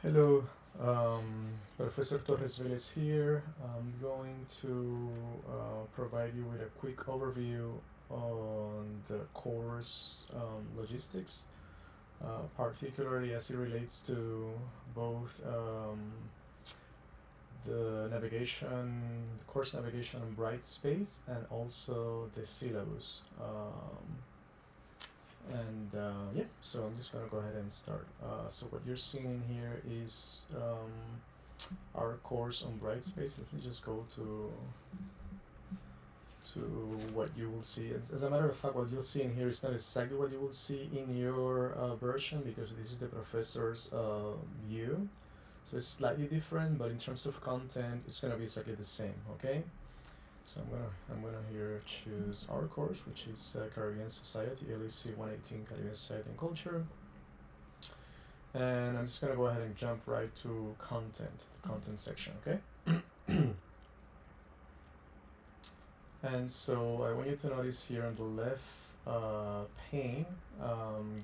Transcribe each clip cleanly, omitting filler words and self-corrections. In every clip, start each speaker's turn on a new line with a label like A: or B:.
A: Hello, Professor Torres-Velez here. I'm going to provide you with a quick overview on the course logistics, particularly as it relates to both the course navigation on Brightspace, and also the syllabus. Yeah, so I'm just gonna go ahead and start. So what you're seeing here is our course on Brightspace. Let me just go to what you will see. As a matter of fact, what you'll see in here is not exactly what you will see in your version, because this is the professor's view. So it's slightly different, but in terms of content, it's gonna be exactly the same. Okay. So I'm gonna here choose our course, which is Caribbean Society, LAC 118, Caribbean Society and Culture. And I'm just gonna go ahead and jump right to content, the content section, okay? And so I want you to notice here on the left pane,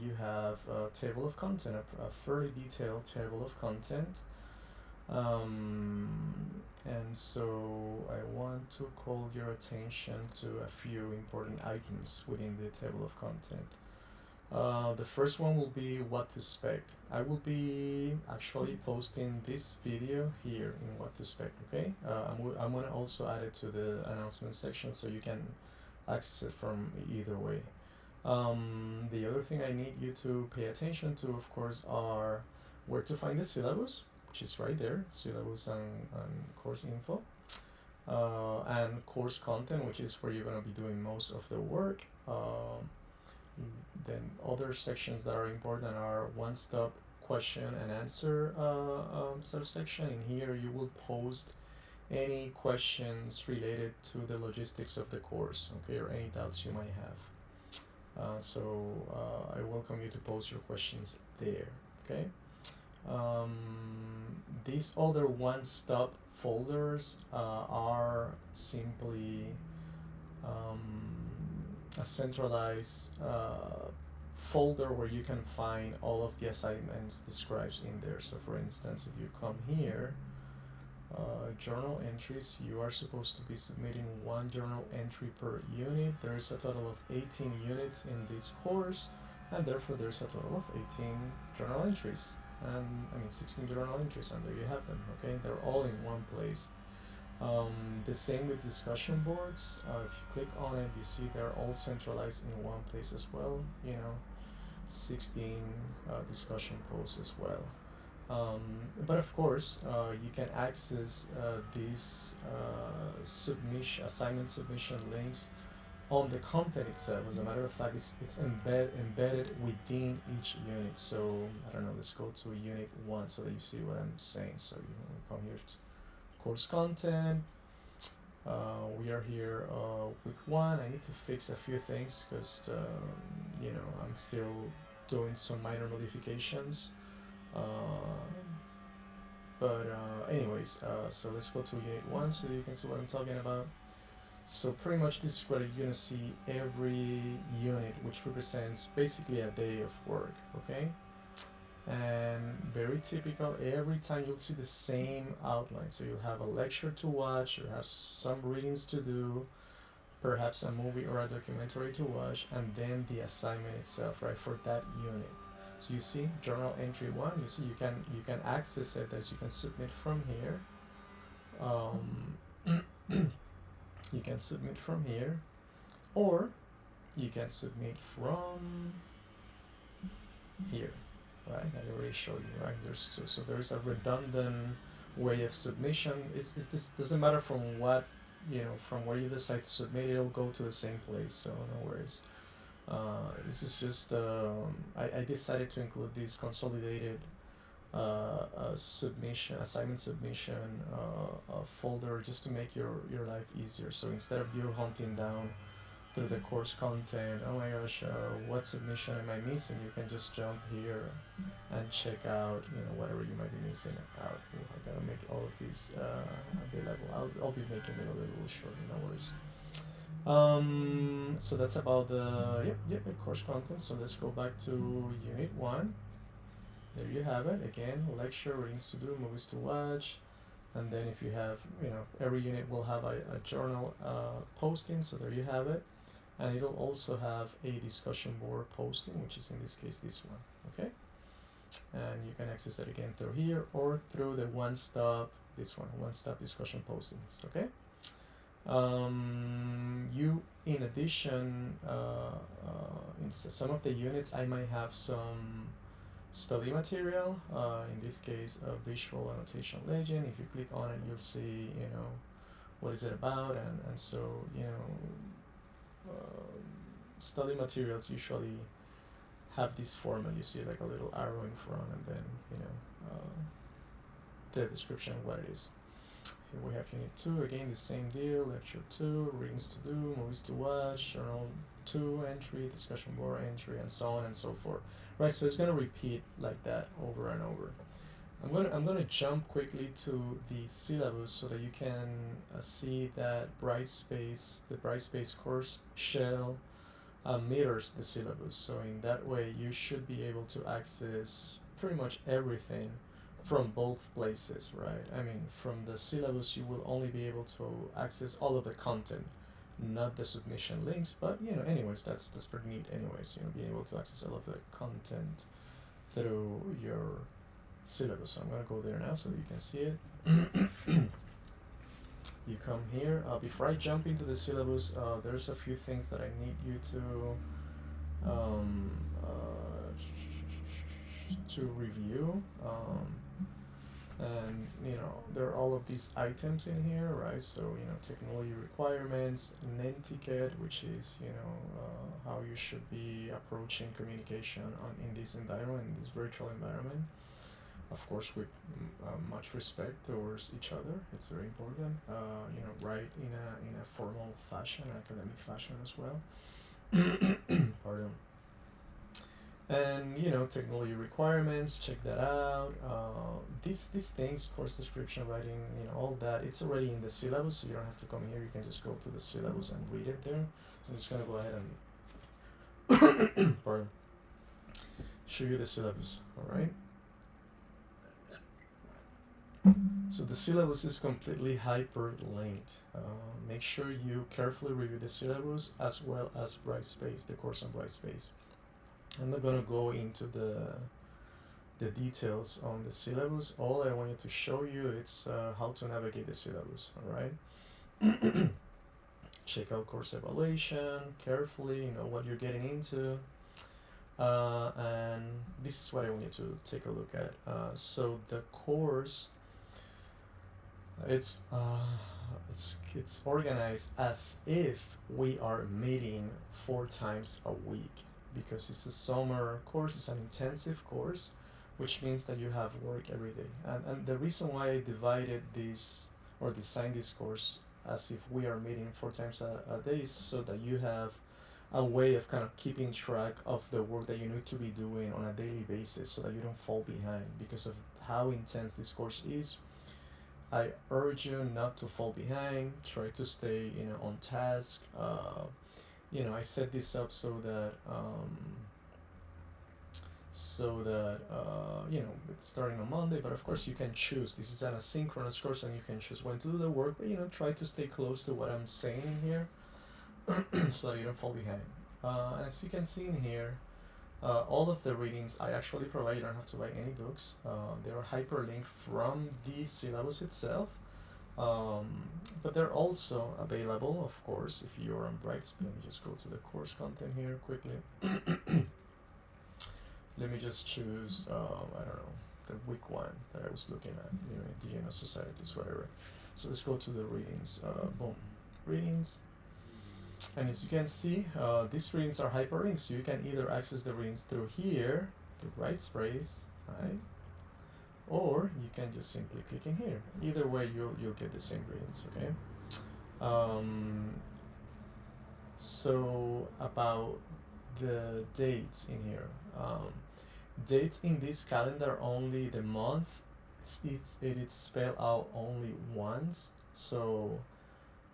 A: you have a table of content, a fairly detailed table of content. And so I want to call your attention to a few important items within the table of content. The first one will be what to expect. I will be actually posting this video here in what to expect, okay? I'm gonna also add it to the announcement section so you can access it from either way. The other thing I need you to pay attention to, of course, are where to find the syllabus, which is right there, syllabus and course info, and course content, which is where you're going to be doing most of the work. Then other sections that are important are one-stop question and answer subsection. In here you will post any questions related to the logistics of the course, okay, or any doubts you might have. So I welcome you to post your questions there, okay? These other one-stop folders are simply a centralized folder where you can find all of the assignments described in there. So for instance, if you come here, journal entries, you are supposed to be submitting one journal entry per unit. There is a total of 18 units in this course, and therefore there's a total of 18 journal entries. And I mean 16 journal entries, and there you have them, okay? They're all in one place. The same with discussion boards. If you click on it, you see they're all centralized in one place as well, 16 discussion posts as well. But of course, you can access these assignment submission links on the content itself. As a matter of fact, it's embedded within each unit. So I don't know, let's go to unit 1 so that you see what I'm saying. So you come here to course content. We are here week 1. I need to fix a few things because I'm still doing some minor modifications. Anyways, so let's go to unit 1 so you can see what I'm talking about. So pretty much this is what you're gonna see every unit, which represents basically a day of work, okay? And very typical, every time you'll see the same outline. So you'll have a lecture to watch, you'll have some readings to do, perhaps a movie or a documentary to watch, and then the assignment itself, right, for that unit. So you see journal entry 1, you see you can access it as you can submit from here. You can submit from here, or you can submit from here, right? I already showed you, right? There's two, so there's a redundant way of submission. This doesn't matter from what, from where you decide to submit, it'll go to the same place, so no worries. This is just, I decided to include this consolidated assignment submission folder just to make your life easier. So instead of you hunting down through the course content, oh my gosh, what submission am I missing, you can just jump here and check out whatever you might be missing out. I gotta make all of these available. I'll be making it a little shorter, no worries. So that's about the course content. So let's go back to unit 1. there you have it. Again, lecture, readings to do, movies to watch, and then if you have, every unit will have a journal posting, so there you have it. And it'll also have a discussion board posting, which is in this case this one, okay? And you can access it again through here or through the one-stop discussion postings, okay? You, in addition, in some of the units, I might have some study material, in this case, a visual annotation legend. If you click on it, you'll see, what is it about, and so, study materials usually have this format. You see like a little arrow in front, and then, the description of what it is. Here we have Unit 2, again, the same deal, Lecture 2, readings to do, movies to watch, Journal 2 entry, discussion board entry, and so on and so forth. Right, so it's going to repeat like that over and over. I'm gonna jump quickly to the syllabus so that you can see that the Brightspace course shell mirrors the syllabus. So in that way, you should be able to access pretty much everything from both places, right? I mean, from the syllabus, you will only be able to access all of the content, not the submission links, but anyways, that's pretty neat anyways, being able to access all of the content through your syllabus. So I'm gonna go there now so that you can see it. You come here. Before I jump into the syllabus, there's a few things that I need you to review. And there are all of these items in here, right? So technology requirements, Netiquette, which is how you should be approaching communication in this environment, in this virtual environment. Of course, with much respect towards each other. It's very important. Write in a formal fashion, academic fashion as well. Pardon. And technology requirements, check that out. These things, course description, writing, all that, it's already in the syllabus, so you don't have to come here. You can just go to the syllabus and read it there. So I'm just gonna go ahead and pardon, show you the syllabus. All right. So the syllabus is completely hyperlinked. Make sure you carefully review the syllabus as well as Brightspace, the course on Brightspace. I'm not gonna go into the details on the syllabus. All I wanted to show you is how to navigate the syllabus. All right. Check out course evaluation carefully. You know what you're getting into. And this is what I want you to take a look at. So the course, it's organized as if we are meeting 4 times a week, because it's a summer course. It's an intensive course, which means that you have work every day. And the reason why I divided this or designed this course as if we are meeting 4 times a day is so that you have a way of kind of keeping track of the work that you need to be doing on a daily basis, so that you don't fall behind because of how intense this course is. I urge you not to fall behind. Try to stay, on task. I set this up so that it's starting on Monday. But of course, you can choose. This is an asynchronous course, and you can choose when to do the work. But try to stay close to what I'm saying in here, so that you don't fall behind. And as you can see in here, all of the readings I actually provide. You don't have to buy any books. They are hyperlinked from the syllabus itself. But they're also available, of course, if you're on Brightspace. Let me just go to the course content here quickly. Let me just choose, the week one that I was looking at, Indigenous Societies, whatever. So let's go to the readings. Boom, readings. And as you can see, these readings are hyperlinked, so you can either access the readings through here, through Brightspace, right? Or you can just simply click in here. Either way, you'll get the same readings, okay? So about the dates in here. Dates in this calendar, only the month, it is spelled out only once. So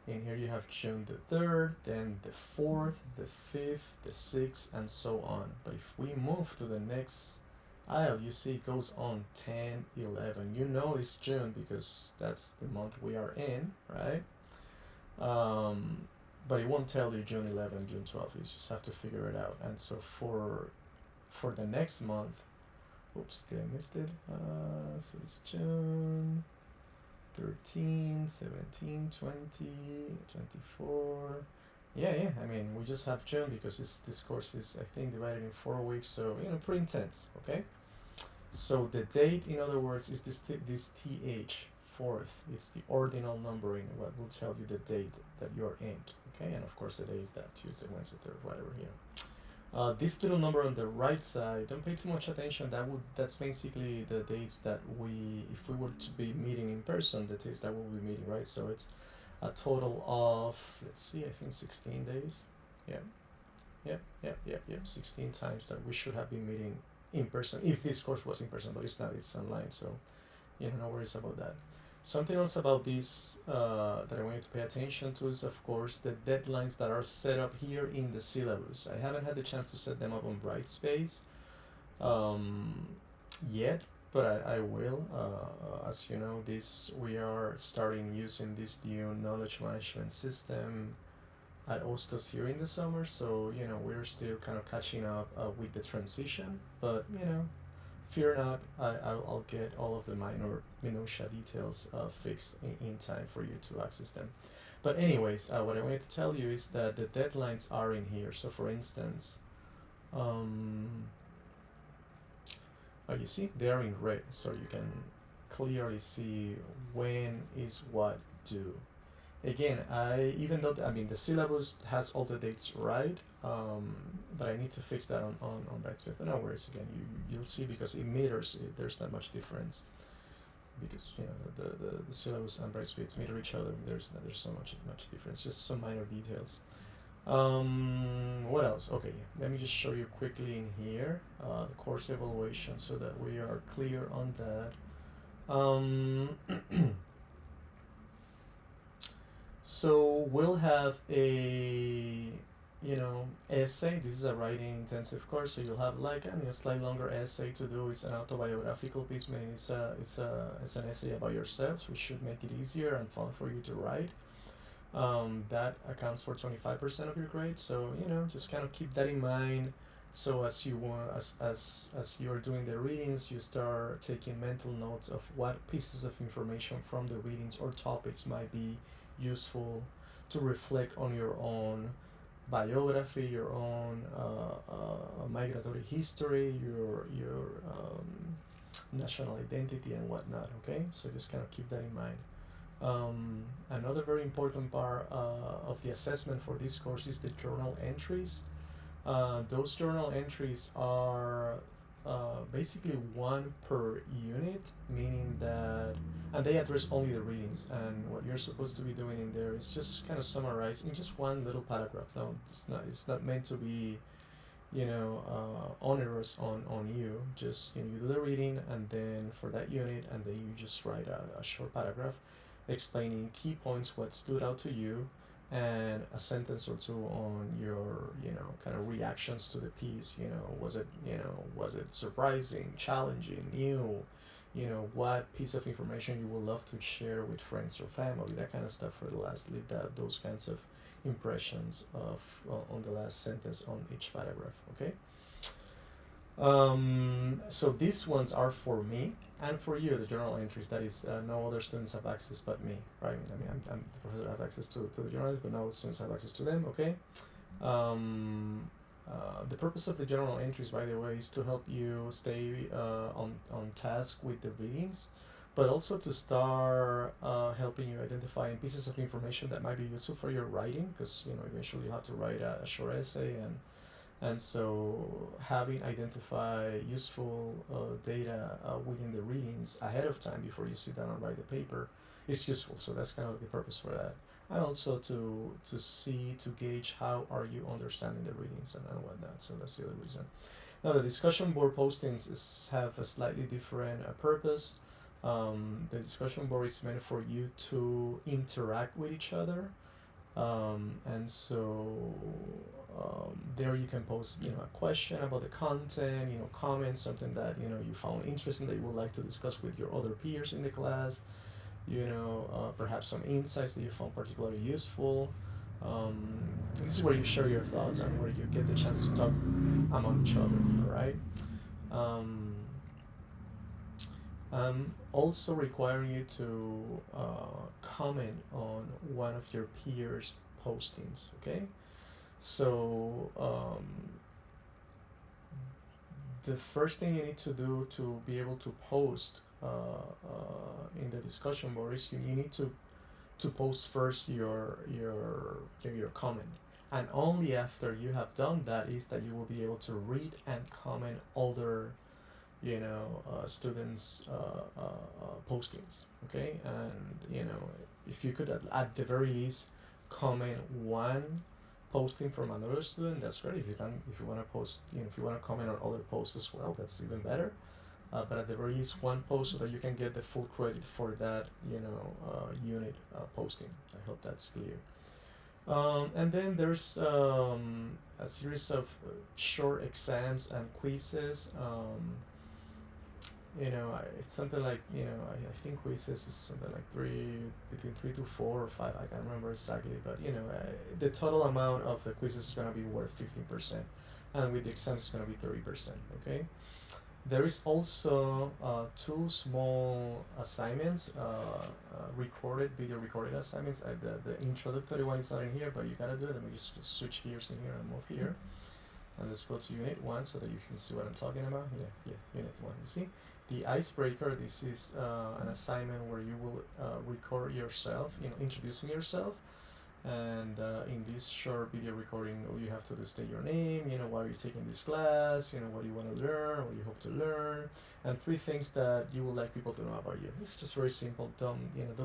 A: in here you have June the 3rd, then the 4th, the 5th, the 6th, and so on. But if we move to the next Aisle, you see, goes on 10/11. You know it's June because that's the month we are in, right? But it won't tell you June 11, June 12. You just have to figure it out. And so for the next month, oops, did I miss it? So it's June 13, 17, 20, 24. Yeah. I mean, we just have June because this course is, I think, divided in 4 weeks. So, pretty intense, okay? So the date, in other words, is this th, fourth. It's the ordinal numbering, what will tell you the date that you're in, okay? And of course the day is that Tuesday, Wednesday, Thursday, whatever here. This little number on the right side, don't pay too much attention. That's basically the dates that if we were to be meeting in person, the dates that we'll be meeting, right? So it's a total of, let's see, I think 16 days. Yep. 16 times that we should have been meeting in person, if this course was in person, but it's not, it's online, so no worries about that. Something else about this that I want you to pay attention to is, of course, the deadlines that are set up here in the syllabus. I haven't had the chance to set them up on Brightspace yet, but I will. As you know, we are starting using this new knowledge management system at Ostos here in the summer, so we're still kind of catching up with the transition, but fear not, I'll get all of the minutia details fixed in time for you to access them. But anyways, what I wanted to tell you is that the deadlines are in here. So for instance, you see they are in red, so you can clearly see when is what due. Again, even though the syllabus has all the dates right, but I need to fix that on Brightspace. But no worries. Again, you'll see, because in meters there's not much difference, because the syllabus and Brightspace meter each other. There's so much difference, just some minor details. What else? Okay, let me just show you quickly in here the course evaluation, so that we are clear on that. So we'll have a essay. This is a writing intensive course, so you'll have like a slightly longer essay to do. It's an autobiographical piece, meaning it's an essay about yourself, which should make it easier and fun for you to write. That accounts for 25% of your grade, so just kind of keep that in mind. So as you're doing the readings, you start taking mental notes of what pieces of information from the readings or topics might be useful to reflect on your own biography, your own migratory history, your national identity and whatnot. Okay, so just kind of keep that in mind. Another very important part of the assessment for this course is the journal entries. Those journal entries are basically one per unit, meaning that, and they address only the readings, and what you're supposed to be doing in there is just kind of summarize in just one little paragraph. No, it's not meant to be onerous on you. Just you do the reading, and then for that unit, and then you just write a short paragraph explaining key points, what stood out to you, and a sentence or two on your kind of reactions to the piece. Was it surprising, challenging, new? What piece of information you would love to share with friends or family, that kind of stuff for the last. Leave those kinds of impressions of on the last sentence on each paragraph. Okay. So these ones are for me and for you, the journal entries. That is, no other students have access but me, right? I'm the professor, I have access to the journals, but no students have access to them. Okay. The purpose of the journal entries, by the way, is to help you stay on task with the readings, but also to start helping you identify pieces of information that might be useful for your writing, because eventually you have to write a short essay, and so having identified useful data within the readings ahead of time before you sit down and write the paper is useful. So that's kind of the purpose for that, and also to gauge how are you understanding the readings and whatnot. So that's the other reason. Now the discussion board postings have a slightly different purpose. The discussion board is meant for you to interact with each other. And so there you can post, a question about the content, comment something that, you found interesting that you would like to discuss with your other peers in the class, perhaps some insights that you found particularly useful. This is where you share your thoughts and where you get the chance to talk among each other, all right? Um, I'm also requiring you to comment on one of your peers' postings, okay? So, the first thing you need to do to be able to post in the discussion board is you need to post first your comment, and only after you have done that is that you will be able to read and comment other students postings, okay? And if you could at the very least comment one posting from another student, that's great. If you want to post, if you want to comment on other posts as well, that's even better. But at the very least one post so that you can get the full credit for that unit posting. I hope that's clear. And then there's a series of short exams and quizzes. It's something like, I think quizzes is something like between 3 to 4 or 5. I can't remember exactly, but the total amount of the quizzes is gonna be worth 15%, and with the exams it's gonna be 30%. Okay. There is also two small assignments, video recorded assignments. The introductory one is not in here, but you gotta do it. Let me just switch gears in here and move here. And let's go to Unit 1 so that you can see what I'm talking about. Yeah, Unit 1. You see? The icebreaker, this is an assignment where you will record yourself, introducing yourself. And in this short video recording, all you have to do is state your name, why you're taking this class, what you want to learn, what you hope to learn, and 3 things that you would like people to know about you. It's just very simple. Don't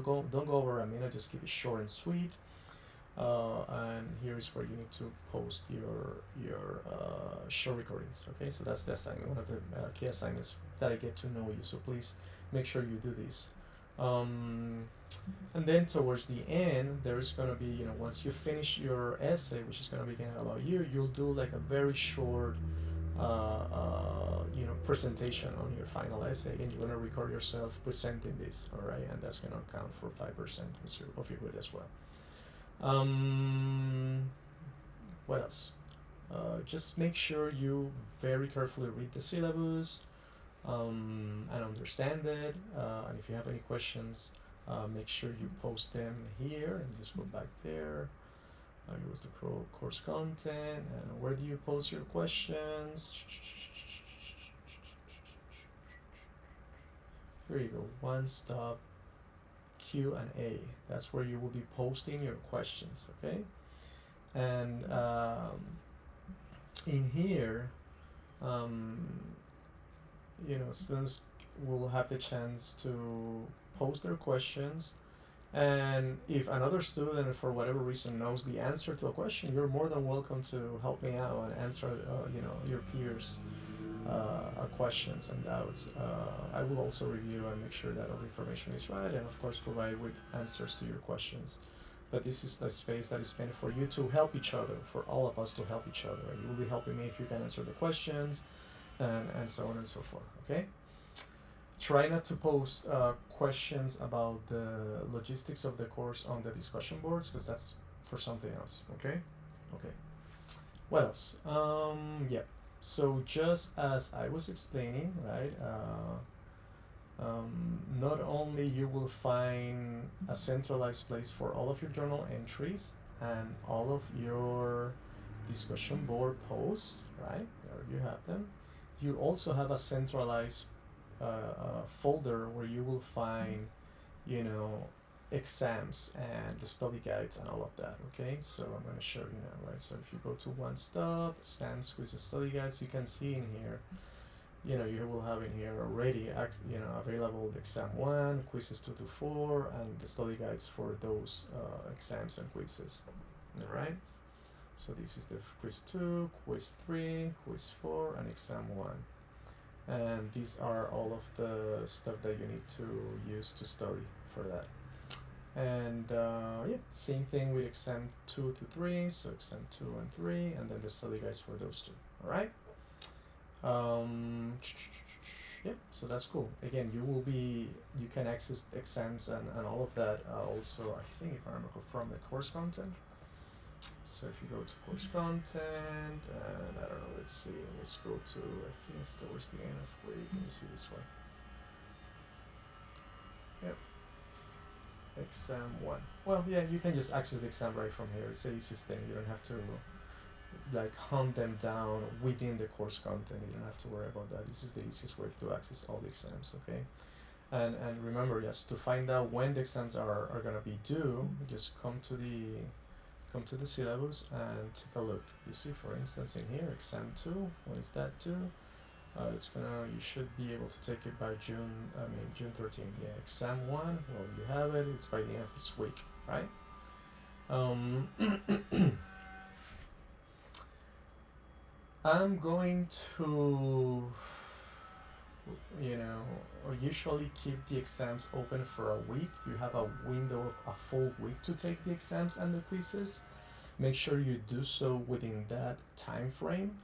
A: go over a minute. Just keep it short and sweet. And here is where you need to post your show recordings. Okay, so that's the assignment, one of the key assignments that I get to know you. So please make sure you do this. And then towards the end, there's gonna be, once you finish your essay, which is gonna be about you, you'll do like a very short, presentation on your final essay, and you're gonna record yourself presenting this. All right, and that's gonna count for 5% of your grade as well. What else? Just make sure you very carefully read the syllabus and understand it. And if you have any questions, make sure you post them here and just go back there. Here was the course content, and where do you post your questions? Here you go. One stop Q&A. That's where you will be posting your questions, okay? And in here, students will have the chance to post their questions, and if another student for whatever reason knows the answer to a question, you're more than welcome to help me out and answer your peers questions and doubts. I will also review and make sure that all the information is right, and of course provide with answers to your questions. But this is the space that is meant for you to help each other, for all of us to help each other. And you will be helping me if you can answer the questions, and so on and so forth, okay? Try not to post questions about the logistics of the course on the discussion boards, because that's for something else, okay? Okay. What else? Yeah. So just as I was explaining, right, not only you will find a centralized place for all of your journal entries and all of your discussion board posts, right, there you have them. You also have a centralized folder where you will find, exams and the study guides and all of that, okay? So I'm going to show you now, right? So if you go to One Stop, exams, quizzes, study guides, you can see in here, you will have in here already, available the exam 1, quizzes 2 to 4, and the study guides for those exams and quizzes, all right? So this is the quiz 2, quiz 3, quiz 4, and exam 1. And these are all of the stuff that you need to use to study for that. And yeah, same thing with exam 2 to 3. So exam 2 and 3, and then the study guides for those two. All right. Um, yeah, so that's cool. Again, you can access exams and all of that also, I think, if I remember, from the course content. So if you go to course content, and I don't know, let's go to, I think it's towards the end of, wait, let me see this way. Yep, exam 1. Well, yeah, you can just access the exam right from here. It's the easiest thing. You don't have to like hunt them down within the course content. You don't have to worry about that. This is the easiest way to access all the exams, okay? And remember, yes, to find out when the exams are gonna be due, just come to the syllabus and take a look. You see, for instance, in here, exam 2, when is that due? You should be able to take it by June 13th. Yeah, exam 1, well, you have it, it's by the end of this week, right? I'm going to, usually keep the exams open for a week. You have a window of a full week to take the exams and the quizzes. Make sure you do so within that time frame.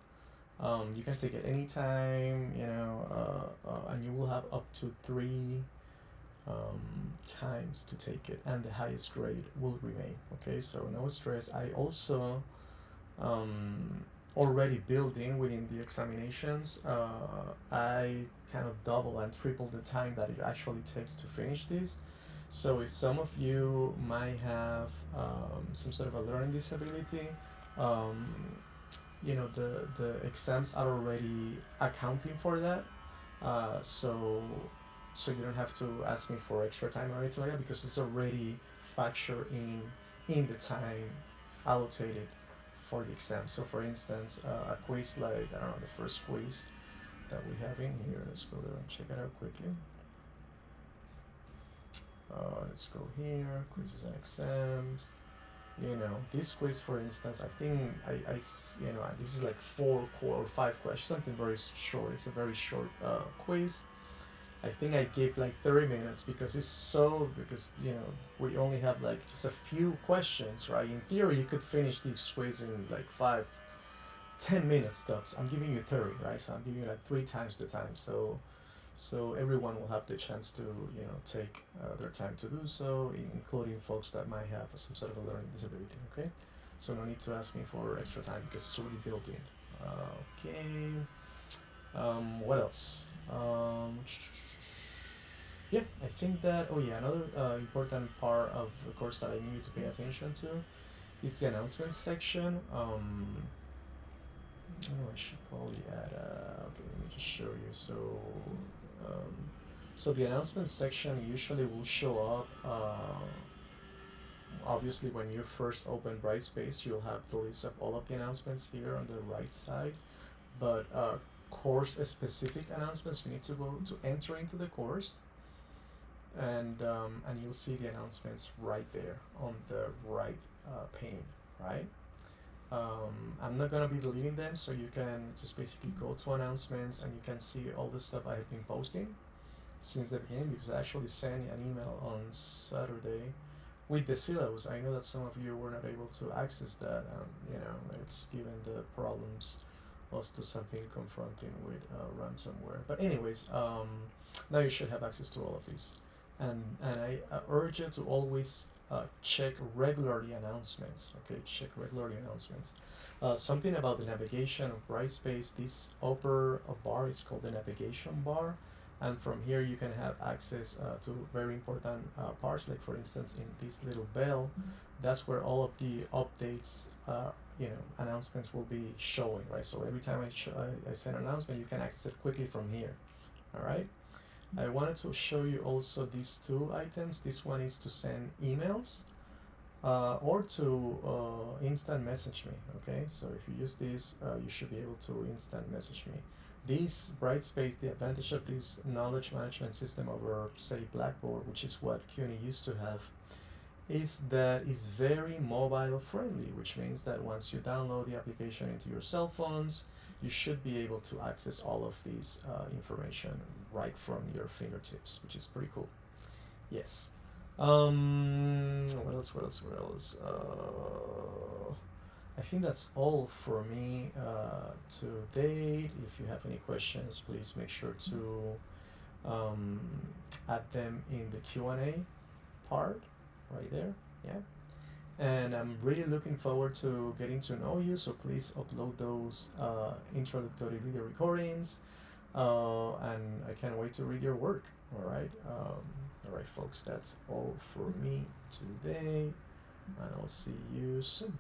A: You can take it anytime, and you will have up to 3 times to take it, and the highest grade will remain. Okay, so no stress. I also already built in within the examinations. I kind of double and triple the time that it actually takes to finish this. So if some of you might have some sort of a learning disability, um, the exams are already accounting for that. So you don't have to ask me for extra time or anything like that, because it's already factored in the time allocated for the exam. So for instance, a quiz like, I don't know, the first quiz that we have in here, let's go there and check it out quickly. Let's go here, quizzes and exams. This quiz, for instance, I think this is like 4 or 5 questions, something very short. It's a very short quiz. I think I gave like 30 minutes because we only have like just a few questions, right? In theory, you could finish this quiz in like 5-10 minutes tops. I'm giving you 30, right? So I'm giving you like 3 times the time. So everyone will have the chance to take their time to do so, including folks that might have some sort of a learning disability. Okay, so no need to ask me for extra time because it's already built in. Okay. What else? Yeah, I think that. Oh yeah, another important part of the course that I need to pay attention to is the announcements section. I should probably add. Okay, let me just show you. So the announcements section usually will show up. Obviously, when you first open Brightspace, you'll have the list of all of the announcements here on the right side. But course-specific announcements, you need to go to enter into the course, and you'll see the announcements right there on the right pane, right? I'm not gonna be deleting them, so you can just basically go to announcements and you can see all the stuff I have been posting since the beginning, because I actually sent an email on Saturday with the syllabus. I know that some of you were not able to access that. It's given the problems hostos have been confronting with ransomware. But anyways, now you should have access to all of these, and I urge you to always check regularly announcements. Okay, check regularly announcements. Something about the navigation of Brightspace. This upper bar is called the navigation bar, and from here you can have access to very important parts. Like for instance, in this little bell, that's where all of the updates, announcements will be showing, right? So every time I send an announcement, you can access it quickly from here. All right. I wanted to show you also these 2 items. This one is to send emails or to instant message me. Okay, so if you use this, you should be able to instant message me. This Brightspace, the advantage of this knowledge management system over, say, Blackboard, which is what CUNY used to have, is that it's very mobile friendly, which means that once you download the application into your cell phones, you should be able to access all of these information right from your fingertips, which is pretty cool. Yes. What else? What else? What else? I think that's all for me to date. If you have any questions, please make sure to um, add them in the Q&A part right there. Yeah. And I'm really looking forward to getting to know you. So please upload those introductory video recordings, and I can't wait to read your work. All right. All right, folks. That's all for me today, and I'll see you soon.